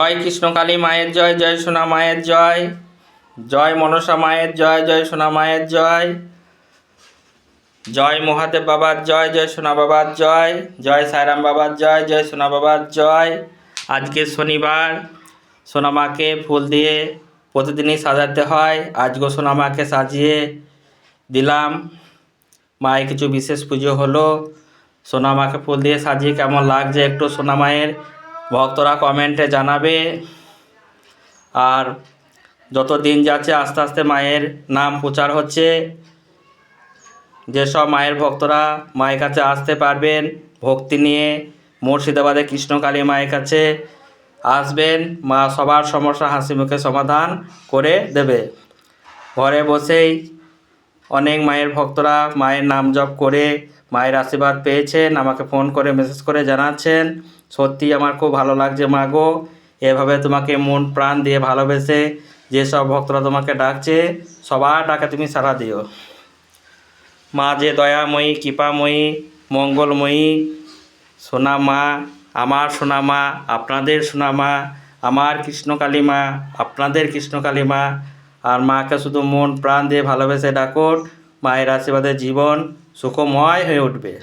জয় কৃষ্ণকালী মায়ের জয়, জয় সোনা মায়ের জয়, জয় মনসা মায়ের জয়, জয় সোনা মায়ের জয়, জয় মহাদেব বাবার জয়, জয় সোনা বাবার জয়, জয় সাইরাম বাবার জয়, জয় সোনা বাবার জয়। আজকে শনিবার, সোনা মাকে ফুল দিয়ে প্রতিদিনই সাজাতে হয়। আজকে সোনা মাকে সাজিয়ে দিলাম। মায়ের কিছু বিশেষ পুজো হলো। সোনা মাকে ফুল দিয়ে সাজিয়ে কেমন লাগছে একটু সোনা মায়ের ভক্তরা কমেন্টে জানাবে। আর যত দিন যাচ্ছে আস্তে আস্তে মায়ের নাম প্রচার হচ্ছে। যেসব মায়ের ভক্তরা মায়ের কাছে আসতে পারবেন ভক্তি নিয়ে, মুর্শিদাবাদে কৃষ্ণকালী মায়ের কাছে আসবেন, মা সবার সমস্যা হাসি মুখে সমাধান করে দেবে। ঘরে বসেই অনেক মায়ের ভক্তরা মায়ের নাম জপ করে মায়ের আশীর্বাদ পেয়েছেন, আমাকে ফোন করে মেসেজ করে জানাচ্ছেন। সত্যি আমার খুব ভালো লাগছে মা গো, এভাবে তোমাকে মন প্রাণ দিয়ে ভালোবেসে যেসব ভক্তরা তোমাকে ডাকছে সবার ডাকে তুমি সাড়া দিও। মা যে দয়াময়ী, কৃপাময়ী, মঙ্গলময়ী, সোনা মা, আমার সোনা মা, আপনাদের সোনা মা, আমার কৃষ্ণকালী মা, আপনাদের কৃষ্ণকালী মা। আর মাকে শুধু মন প্রাণ দিয়ে ভালোবেসে ডাকুন, মায়ের আশীর্বাদে জীবন সুখময় হয়ে উঠবে।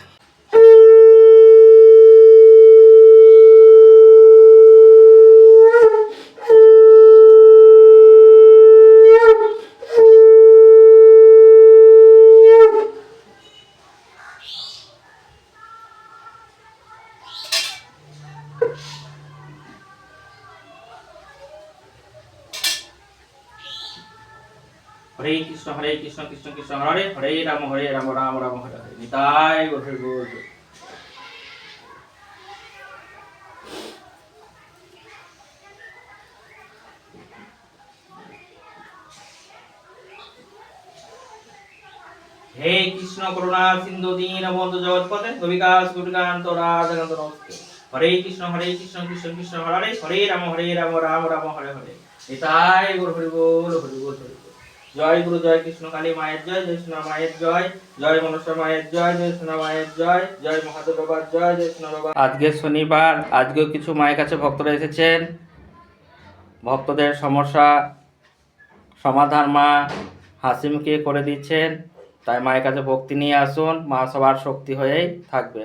হরে কৃষ্ণ কৃষ্ণ কৃষ্ণ হরে হরে, হরে রাম রাম রাম হরে হরে। নিতাই গৌর গৌর। হে কৃষ্ণ করুণা সিন্ধু দীনবন্ধু জগৎপতে গোপিকাস গোপিকান্ত রাধাকান্ত নমস্তে। হরে কৃষ্ণ কৃষ্ণ কৃষ্ণ হরে হরে রাম রাম রাম হরে হরে। নিতাই গৌর হরি বল হরি বল হরি বল। জয় গুরু, জয় কৃষ্ণকালী মায়ের জয়, জয় সোনা মায়ের জয়, জয় মনসা মায়ের জয়, জয় সোনা মায়ের জয়, জয় মহাদেব বাবার জয়, জয় সোনা বাবা। আজকে শনিবার, আজকেও কিছু মায়ের কাছে ভক্তরা এসেছেন। ভক্তদের সমস্যা সমাধান মা হাসি মুখে করে দিচ্ছেন। তাই মায়ের কাছে ভক্তি নিয়ে আসুন, মা সবার শক্তি হয়েই থাকবে।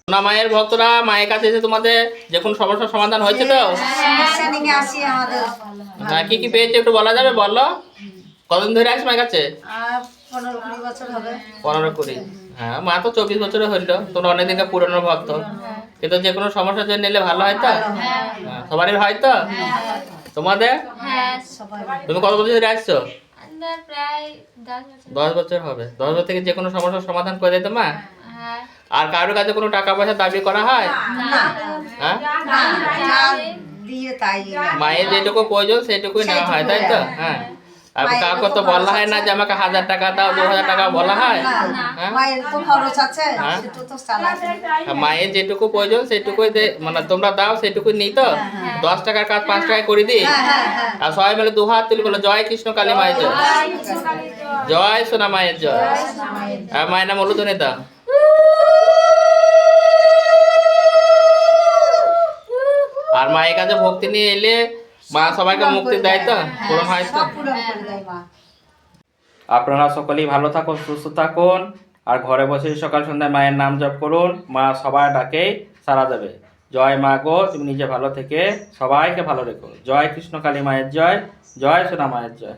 সোনা মায়ের ভক্তরা মায়ের কাছে এসে তোমাদের যে কোনো সমস্যার সমাধান হয়েছে তো? হ্যাঁ, কি কি পেয়েছে একটু বলা যাবে? বলো। কতদিন ধরে আসছে মায়ের কাছে? 15-20 বছর হবে। 15-20। হ্যাঁ, মা তো 24 বছরে হইলো, তোমরা অনেকদিনকার পুরনো ভক্ত। কিন্তু যে কোনো সমস্যার জন্য নিলে ভালো হয় তো? হ্যাঁ, সবারই হয় তো? তোমাদের? তুমি কত বছর ধরে আসছো? প্রায় 10 বছর হবে। 10 বছর থেকে যে কোনো সমস্যার সমাধান করে দিতে মা? আর কারোর কাছে কোনো টাকা পয়সা দাবি করা হয়? হ্যাঁ, মায়ের যেটুকু প্রয়োজন সেটুকুই নেওয়া হয়, তাই তো? হ্যাঁ, আর কাউকে তো বলা হয় না যে আমাকে 1000 টাকা দাও, 2000 টাকা বলা হয়। মায়ের যেটুকু প্রয়োজন সেটুকুই মানে তোমরা দাও, সেটুকুই নিই তো। 10 টাকার কাজ 5 টাকায় করে দিই। আর সবাই মিলে 2 হাত তুলে বলো জয় কৃষ্ণকালী মায়ের জয়, জয় সোনা মায়ের জয়। আর মায়ের নাম উলুধ্বনি দাও। আর মায়ের কাছে ভক্তি নিয়ে এলে মা সবাইকে মুক্তি দেয় তো, পূরণ হয় তো। আপনারা সকলেই ভালো থাকুন, সুস্থ থাকুন। আর ঘরে বসে সকাল সন্ধ্যায় মায়ের নাম জপ করুন, মা সবার ডাকেই সাড়া দেবে। জয় মা গো, তুমি নিজে ভালো থেকে সবাইকে ভালো রেখো। জয় কৃষ্ণকালী মায়ের জয়, জয় সোনা মায়ের জয়।